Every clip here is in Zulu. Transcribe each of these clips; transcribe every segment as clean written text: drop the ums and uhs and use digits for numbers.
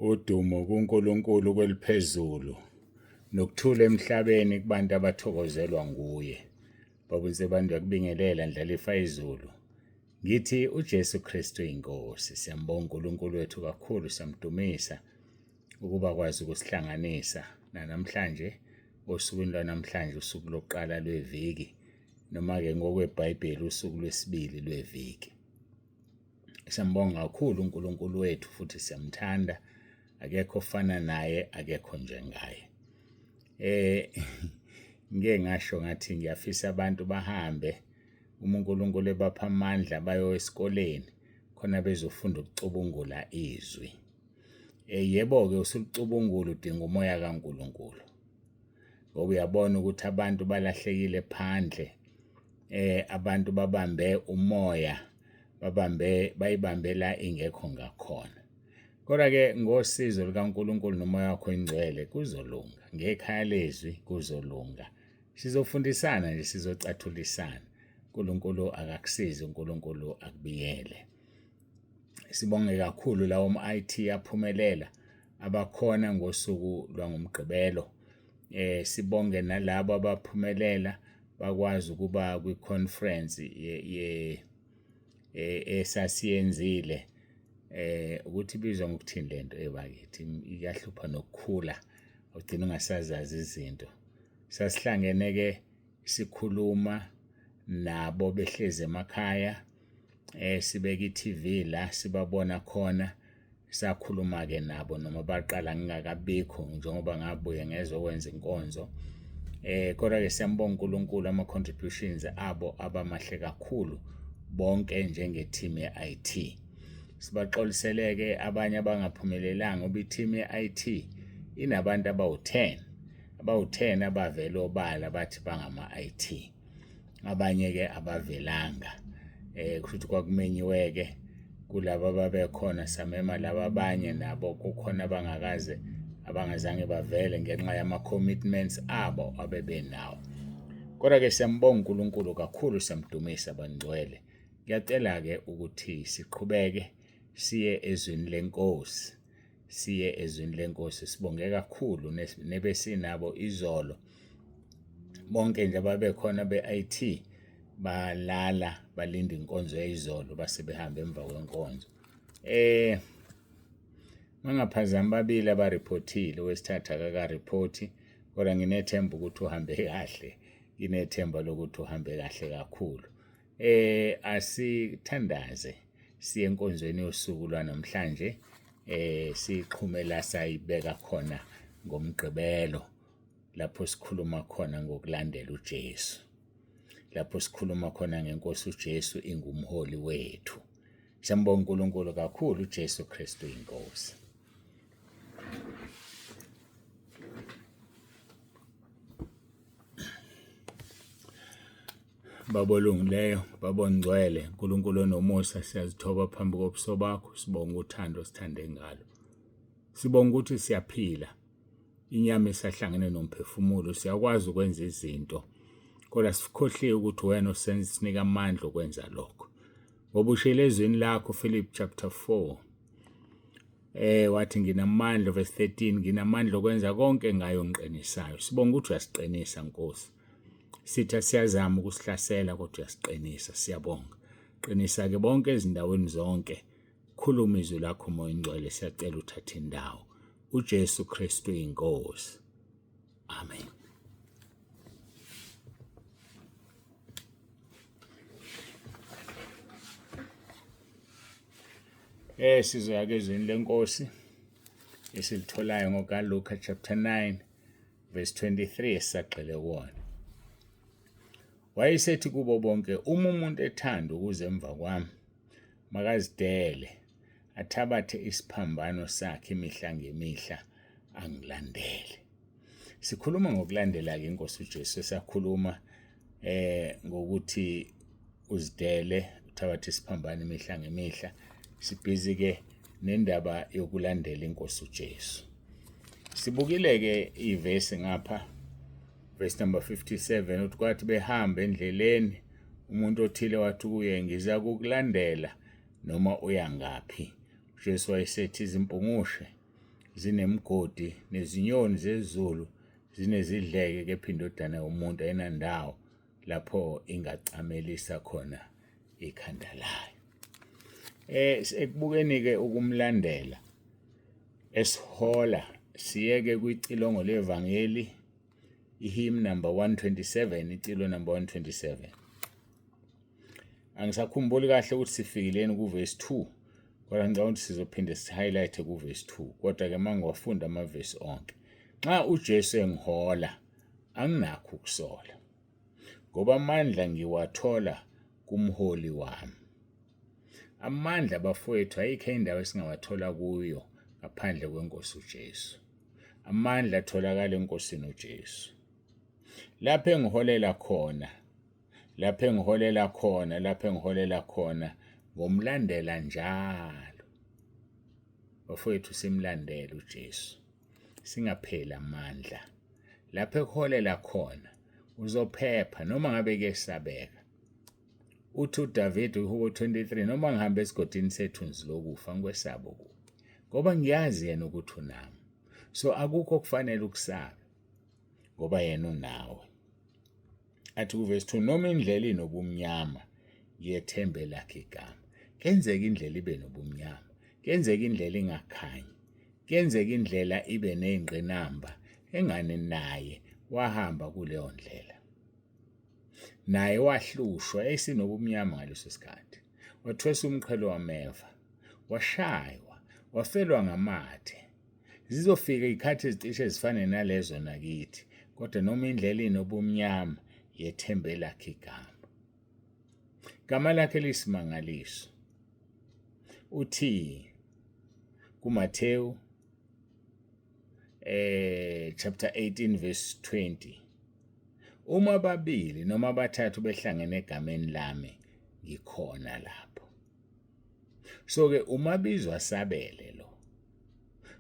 Udumo kuNkulunkulu kweliphezulu nokuthula emhlabeni kubantu abathokozelwa nguye. Babonise abantu yakubingelela ndlalifa izulu. Ngithi uJesu Kristu inkosi. Siyambonga uNkulunkulu wethu kakhulu, siyamdumisa ukuba kwazi ukusihlanganisa namhlanje osukwini lwanamhlanje, usuku lokuqala lweviki, noma-ke ngokweBhayibheli usuku lwesibili lweviki. Siyambonga kakhulu uNkulunkulu wethu futhi siyamthanda. Akekho ofana naye, akekho njengaye. Ngike ngasho ngathi ngiyafisa abantu bahambe uNkulunkulu ebapha amandla bayo esikoleni khona bezofunda ukucubungula izwi. Yebo-ke usulicubungula udinga umoya kaNkulunkulu. Ngoba uyabona ukuthi abantu balahlekile phandle. Abantu babambe umoya, bayibambe la ingekho ngakhona. Kodwa-ke ngosizo likaNkulunkulu nomoya wakho ingcwele kuzolunga. Ngekhaya lezwi kuzolunga. Sizofundisana nje, sizocathulisana. uNkulunkulu akakusize, uNkulunkulu akubiyele. Sibonge kakhulu lawo ma-IT aphumelela abakhona ngosuku lwangoMgqibelo. Sibonge nalabo abaphumelela bakwazi ukuba kwi-conference esasiyenzile. Ukuthi ibizwa ngokuthini lento ebakithi, iyahlupha nokukhula, ugcina ungasazazi izinto. Sasihlangene-ke sikhuluma nabo behlezi emakhaya, sibeka i-TV la sibabona khona, sakhuluma-ke nabo noma baqala ngingakabikho njengoba ngabuye ngezokwenza inkonzo. Kodwa-ke siyambonga uNkulunkulu, ama-contributions abo abamahle kakhulu bonke njenge-team ye-IT. Sibaxoliseleke abanye abangaphumelelanga ngoba i-team ye-IT inabantu abawu-10 abavele obala bathi bangama-IT. Abanye-ke abavelanga. Kushuthi kwakumenyiwe-ke kulabo ababekhona, samema laba abanye nabo kukhona abangazange bavele ngenxa yama-commitments abo abebenawo. Kodwa-ke siyambonga uNkulunkulu kakhulu, siyamdumisa bangcwele. Ngiyacela-ke ukuthi siqhubeke siye ezwini lenkosi. Sibonge kakhulu nebesinabo izolo. Bonke nje ababekhona be-IT balala balinda inkonzo yayizolo base behamba emva kwenkonzo. Mangaphazami babili abaripothile, owesithathu akakaripoti, kodwa nginethemba ukuthi uhambe kahle. Nginethemba lokuthi uhambe kahle kakhulu. Asithandaze siye enkonzweni yosuku lwanamhlanje, sixhume la sayibeka khona ngoMgqibelo, lapho sikhuluma khona ngokulandela uJesu, lapho sikhuluma khona ngenkosi uJesu ingumholi wethu. Siyambonga uNkulunkulu kakhulu, uJesu Kristu inkosi. Baba olungileyo, Baba ongcwele, uNkulunkulu onomusa, siyazithoba phambi kobuso bakho. Sibonga uthando sithande ngalo. Sibonga ukuthi siyaphila, inyama isahlangene nomphefumulo, siyakwazi ukwenza izinto, kodwa sikhohliwe ukuthi wena usinika amandla okwenza lokho. Ngoba ushilo ezwini lakho, Philip chapter 4, wathi nginamandla, verse 13, nginamandla okwenza konke ngayo ongiqinisayo. Sibonga ukuthi uyasiqinisa Nkosi. Sithi siyazama ukusihlasela kodwa uyasiqinisa. Siyabonga. Qinisa-ke bonke ezindaweni zonke. Khuluma izwi lakho Moya Ingcwele, siyacela uthathe indawo. uJesu Kristu inkosi. Amen. Sizoya ezwini lenkosi esilitholayo ngokaLuka chapter 9 verse 23 esisagxile kuwona. Wayesethi kubo bonke, uma umuntu ethanda ukuza emva kwami, makazidele, athabathe isiphambano sakhe imihla ngemihla, angilandele. Sikhuluma ngokulandela-ke inkosi uJesu. Sakhuluma ngokuthi uzidele, uthabathe isiphambano imihla ngemihla. Sibhizi-ke nendaba yokulandela inkosi uJesu. Sibukile-ke ivesi ngapha, verse number 57, uthi kwathi behamba endleleni, umuntu othile wathi kuye, ngiza kukulandela noma uya ngaphi. uJesu wayesethi, izimpungushe zinemgodi nezinyoni zezulu zinezidleke kepha indodana yomuntu ayinandawo lapho ingacamelisa khona ikhanda layo. Ekubukeni-ke ukumlandela esihola siyeke kwicilongo levangeli ihymn number 127, icilo number 127. Angisakhumbuli kahle ukuthi sifikileni kuverse 2, kodwa ngicabanga ukuthi sizophinde si-highlight kuverse 2. Kodwa-ke uma ngiwafunda amavesi onke, nxa uJesu engihola anginakho ukusola, ngoba amandla ngiwathola kumholi wami. Amandla bafowethu ayikho indawo esingawathola kuyo ngaphandle kwenkosi uJesu. Amandla atholakala enkosini uJesu. Lapho engiholela khona ngomlandela njalo. Bafowethu simlandele uJesu, singapheli amandla. Lapho ekuholela khona uzophepha noma ngabe kuyesabeka. Uthi uDavid uHubo 23, noma ngihambe esigodini sethunzi lokufa ngikwesaba okubi, ngoba ngiyazi yena ukuthi unami. So akukho okufanele ukusabe ngoba yena unawe. Athi kuverse 2, noma indlela inobumnyama ngiyethembe lakhe igama. Kenzeka indlela ibe nobumnyama, kenzeka indlela ingakhanyi, kenzeka indlela ibe nezingqinamba, engane naye wahamba kuleyo ndlela. Naye wahlushwa esinobumnyama ngaleso sikhathi, wathwesa umqhele wameva, washaywa, wafelwa ngamathe. Zizofika izikhathi ezicishe ezifane nalezo nakithi, kodwa noma indlela inobumnyama yethembe lakhe igama. Igama lakhe liyisimangaliso. Uthi kuMathewu chapter 18 verse 20, uma babili noma bathathu behlangene egameni lami ngikhona lapho. So-ke umabizwa asabele lo.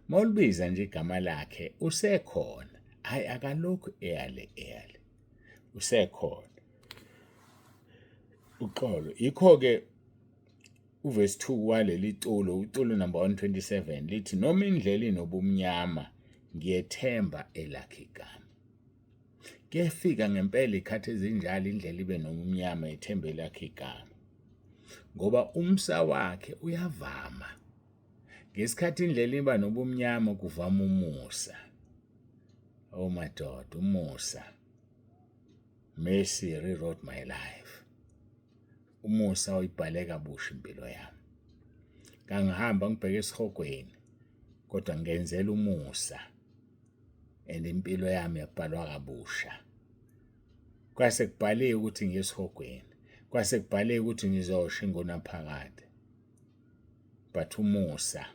Mawulibiza nje igama lakhe usekhona, hayi akalokhu eyale, usekhona. Uxolo, yikho-ke uverse 2 waleli culo number 127 lithi, noma indlela inobumnyama ngiyethemba elakhe igama. Kuyafika ngempela ikhathi ezinjalo indlela ibe nobumnyama ethembe lakhe igama, ngoba umsa wakhe uyavama. Ngesikhathi indlela iba nobumnyama kuvama umusa. Oh madoda, umusa. Mercy rewrote my life. Umusa uyibhale kabusha impilo yami. Ngangihamba ngibheke esihogweni, kodwa ngenzela umusa, and impilo yami yabhalwa kabusha. Kwase kubhaliwe ukuthi ngiyesihogweni, kwase kubhaliwe ukuthi ngizosha ingunaphakade, but umusa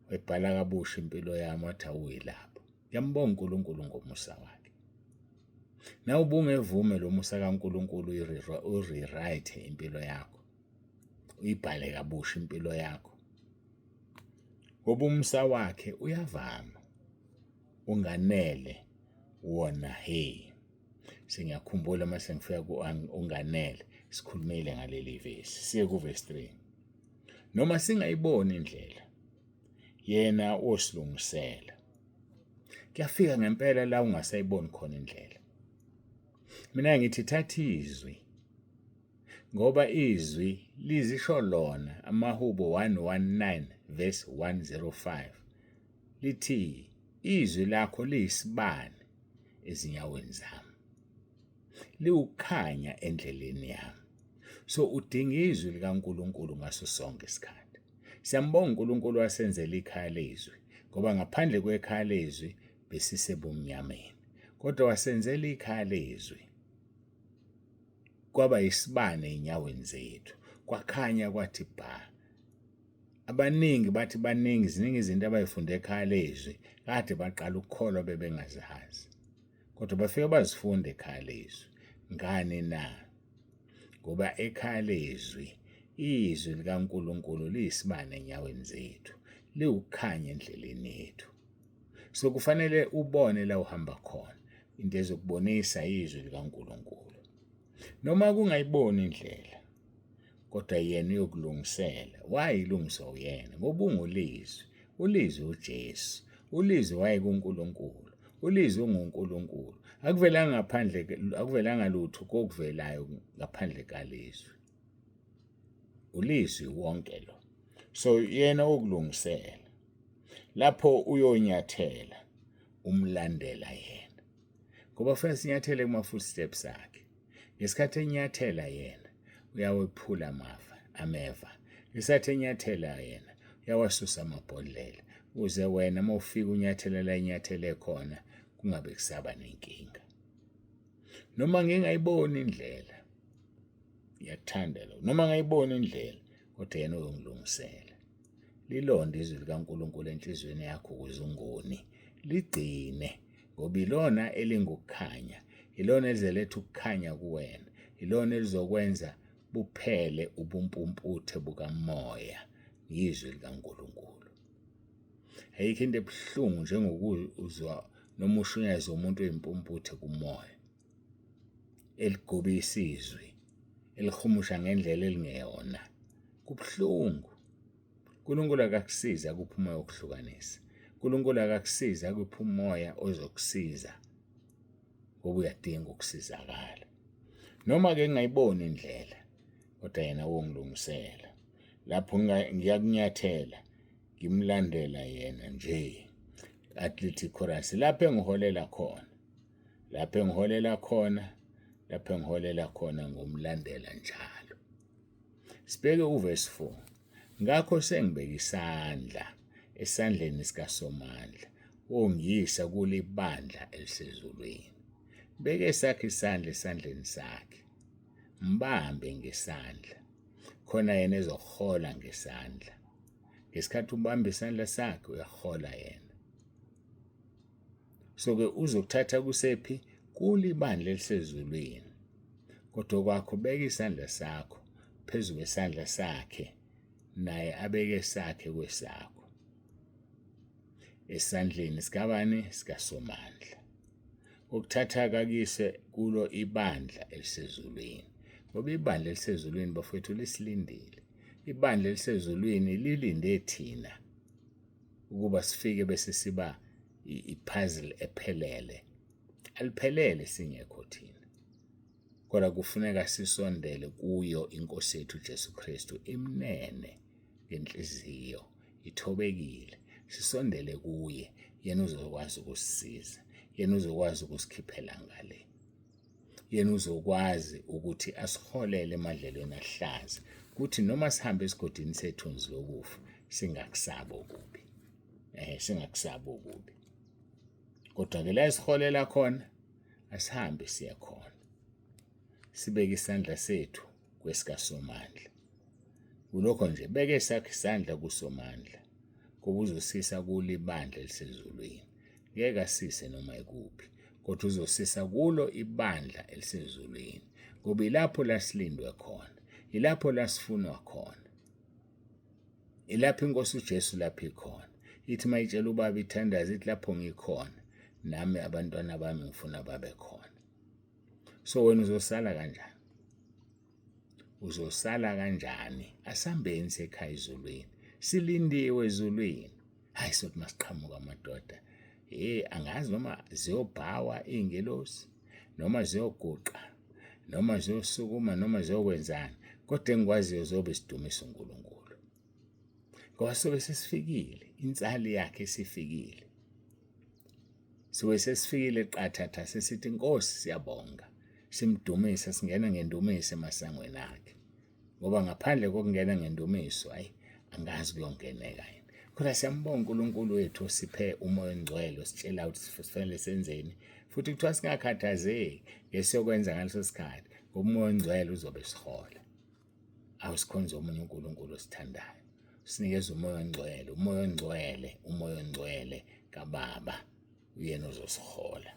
webhala kabusha impilo yami, wathi awuyilapho. Ngiyambonga uNkulunkulu ngomusa wakhe. Na ubungevume lo musa kaNkulunkulu urewrite impilo yakho, uyibhale kabusha impilo yakho, ngoba umusa wakhe uyavama, unganele wona. Sengiyakhumbula mase ngifika unganele sikhulumile ngaleli vesi. Siye kuverse 3, noma singayiboni indlela yena osilungisela. Kuyafika ngempela la ungasayiboni khona indlela. Mina ngithi thatha izwi, ngoba izwi lizisho lona. Amahubo 119 verse 105 lithi, izwi lakho liyisibane ezinyaweni zami, liwukhanya endleleni yami. So udinga izwi likaNkulunkulu ngaso sonke isikhathi. Siyambonga uNkulunkulu wasenzela ikhaya lezwi, ngoba ngaphandle kwekhaya lezwi besisebumnyameni, kodwa wasenzela ikhaya lezwi kwaba yisibane enyaweni zethu, kwakhanya kwathi bha. Abaningi bathi ziningi izinto abayifunde ekhaya lezwi, kade baqala ukukholwa bebengazazi, kodwa bafike bazifunda ekhaya lezwi. Ngani na? Ngoba ekhaya lezwi izwi likaNkulunkulu liyisibane enyaweni zethu, liwukhanya endleleni yethu. So kufanele ubone la uhamba khona, into ezokubonisa izwi likaNkulunkulu. Noma kungayiboni indlela, kodwa yena uyokulungisela. Wayilungiswa uyena ngoba ungulizwi, ulizwi uJesu. uLizwi wayekuNkulunkulu, uLizwi unguNkulunkulu. Akuvelanga lutho kokuvelayo ngaphandle kaLizwi. uLizwi wonke lo. So yena ukulungisela lapho uyonyathela umlandela yena, ngoba fanele sinyathele kuma-footsteps akhe. Ngesikhathi enyathela yena uyawephula ameva, ngesikhathi enyathela yena uyawasusa amabhodlela, ukuze wena uma ufika unyathela la enyathele khona kungabe kusaba nenkinga. Noma ngingayiboni indlela, ngiyakuthanda lo, noma ngayibona indlela, kodwa yena uyongilungisela. Lilonde izwi likaNkulunkulu enhliziyweni yakho ukuze ungoni, ligcine, ngoba ilona elingukukhanya, ilona elizoletha ukukhanya kuwena, ilona elizokwenza buphele ubumpumputhe bukamoya yizwi likaNkulunkulu. Ayikho into ebuhlungu njengokuzwa noma ushunyaze umuntu oyimpumputhe kumoya, eligobisa izwi, elihumusha ngendlela elingeyona. Kubuhlungu. uNkulunkulu akakusiza kuphi umoya wokuhlukanisa. uNkulunkulu akakusiza kuphi umoya ozokusiza, ngoba uyadinga ukusizakala. Noma-ke ngingayiboni indlela, kodwa yena wongilungisela. Lapho ngiyakunyathela, ngimlandela yena nje. Athletic chorus, lapho engiholela khona ngomlandela njalo. Sibheke uverse 4. Ngakho sengibeka isandla esandleni sikaSomandla, ongiyisa kulibandla elisezulwini. Beke esakhe isandla esandleni sakhe, mbambe ngesandla, khona yena ezohola ngesandla. Ngesikhathi ubamba isandla sakhe uyahola yena. So-ke uzokuthatha kusephi? Kulibandla elisezulwini. Kodwa kwakho beka isandla sakho phezu kwesandla sakhe, naye abeke esakhe kwesakho, esandleni sikabani? SikaSomandla. Ukuthatha kakise kulo ibandla elisezulwini, ngoba ibandla elisezulwini bafowethu lisilindile. Ibandla elisezulwini lilinde thina ukuba sifike bese siba ipuzzle ephelele. Aliphelele singekho thina, kodwa kufuneka sisondele kuyo iNkosi yethu Jesu Kristu imnene ngenhliziyo ithobekile. Sisondele kuye, yena uzokwazi ukusisiza, yena uzokwazi ukusikhiphela ngale, yena uzokwazi ukuthi asiholele emadlelweni ahlaza, kuthi noma sihambe esigodini sethunzi lokufa singakusaba okubi, singakusaba okubi. Kodwa-ke la esiholela khona, asihambe siye khona, sibeke isandla sethu kwesikaSomandla. Kulokho nje beke esakhe isandla kuSomandla, ngoba uzosisa kulibandla elisezulwini. Ngeke asise noma ikuphi, kodwa uzosisa kulo ibandla elisezulwini, ngoba ilapho la silindwe khona, ilapho la sifunwa khona, ilapho iNkosi uJesu lapho ikhona. Ithi mayitshela ubaba ithandaza, ithi lapho ngikhona nami abantwana bami ngifuna babe khona. So wena uzosala kanjani? Uzosala kanjani? Asihambeni sekhaya ezulwini, silindiwe ezulwini. Hayi sothi masiqhamuka amadoda, angazi noma ziyobhawa iy'ngelosi, noma ziyoguqa, noma ziyosukuma, noma ziyokwenzani, kodwa engikwaziyo zobe sidumisa uNkulunkulu, ngoba sobe sesifikile, insali yakhe isifikile. Sobe sesifikile qathatha, sesithi Nkosi siyabonga, simdumisa, singena ngendumiso emasangweni akhe, ngoba ngaphandle kokungena ngendumiso, angazi kuyongeneka yini. Kodwa siyambonga uNkulunkulu wethu osiphe umoya ongcwele, ositshela ukuthi sifanele senzeni, futhi kuthiwa singakhathazeki ngesiyokwenza ngaleso sikhathi, ngoba umoya ongcwele uzobe sihola. Awusikhonze omunye uNkulunkulu osithandayo, sinikeze umoya ongcwele, umoya ongcwele, umoya ongcwele kaBaba, uyena uzosihola.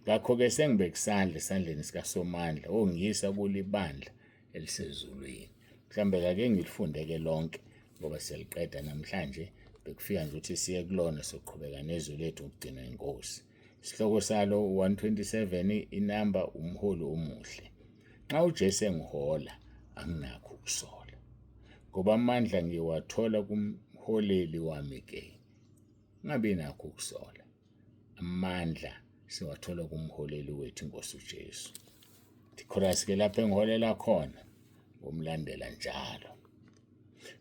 Ngakho-ke sengibeka isandla esandleni sikaSomandla, ongiyisa kulibandla elisezulwini. Mhlawumbe ake ngilifunde-ke lonke, ngoba siyaliqeda namhlanje. Bekufika nje ukuthi siye kulona, soqhubeka nezwi lethu ukugcina inkosi. Isihloko salo 127, inamba umholi omuhle. Nxa uJesu engihola, anginakho ukusola, ngoba amandla ngiwathola kumholeli wami ke, ungabi nakho ukusola. Amandla siwathola kumholeli wethu inkosi uJesu. Ikhorasi-ke lapho engiholela khona ngomlandela njalo.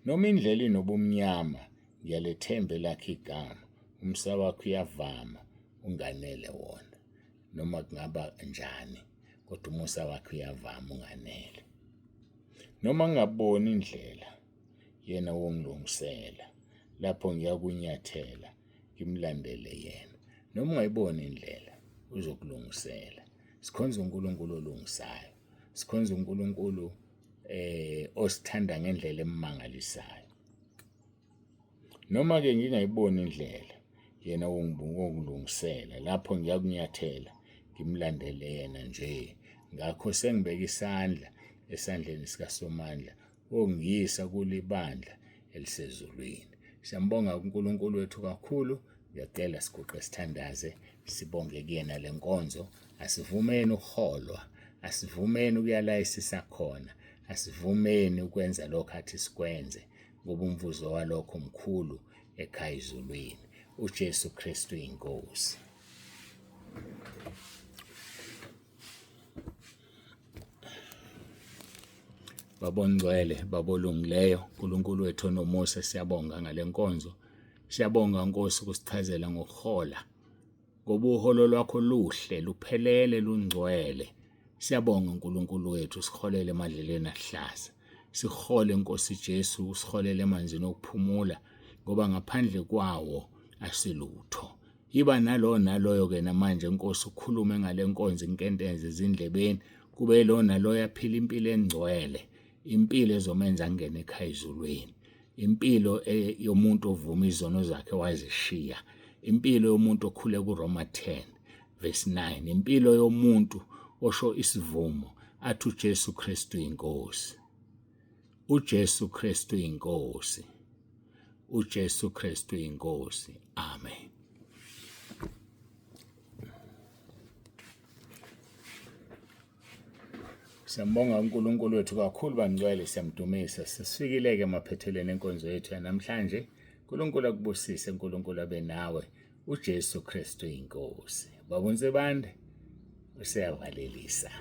Noma indlela inobumnyama, ngiyalethemba elakho igama. Umsa wakho uyavama, unganele wona. Noma kungaba njani, kodwa umusa wakho uyavama, unganele. Noma ngingaboni indlela, yena wongilungisela. Lapho ngiyakunyathela, ngimlandele yena. Noma ungayiboni indlela, uzokulungisela. Sikhonza uNkulunkulu olungisayo. Sikhonza uNkulunkulu osithanda ngendlela emangalisayo. Noma-ke ngingayiboni indlela, yena wongilungisela. Lapho ngiyakunyathela, ngimlandele yena nje. Ngakho sengibeka isandla esandleni sikaSomandla, ongiyisa kulibandla elisezulwini. Siyambonga uNkulunkulu wethu kakhulu. Ngiyacela siguqe sithandaze, sibonge kuyena le nkonzo. Asivumeni ukuholwa, asivumeni ukuyalayisisa khona, asivumeni ukwenza lokho athi sikwenze, ngoba umvuzo walokho mkhulu ekhaya ezulwini. uJesu Kristu inkosi. Baba ongcwele, Baba olungileyo, uNkulunkulu wethu onomusa, siyabonga ngale nkonzo. Siyabonga Nkosi ukusichazela ngokuhola, ngoba uholo lwakho luhle, luphelele, lungcwele. Siyabonga uNkulunkulu wethu, siholele emadleleni ahlaza. Sihole Nkosi Jesu, usiholele emanzini okuphumula, ngoba ngaphandle kwawo asilutho. Yiba naloyo-ke namanje Nkosi, ukhulume ngale nkonzo, inkenteze ezindlebeni, kube lo naloyo aphila impilo engcwele, impilo ezomenza angene ekhaya ezulwini, impilo yomuntu ovuma izono zakhe wazishiya, impilo yomuntu okhule kuRoma 10 verse 9, impilo yomuntu osho isivumo athi uJesu Kristu inkosi. uJesu Kristu inkosi. uJesu Kristu inkosi. Amen. Siyambonga uNkulunkulu wethu kakhulu bangcwele, siyamdumisa. Sesifikile-ke emaphethelweni enkonzo yethu yanamhlanje. uNkulunkulu akubusise, uNkulunkulu abe nawe. uJesu Kristu inkosi. Baba uNsebande useyavalelisa.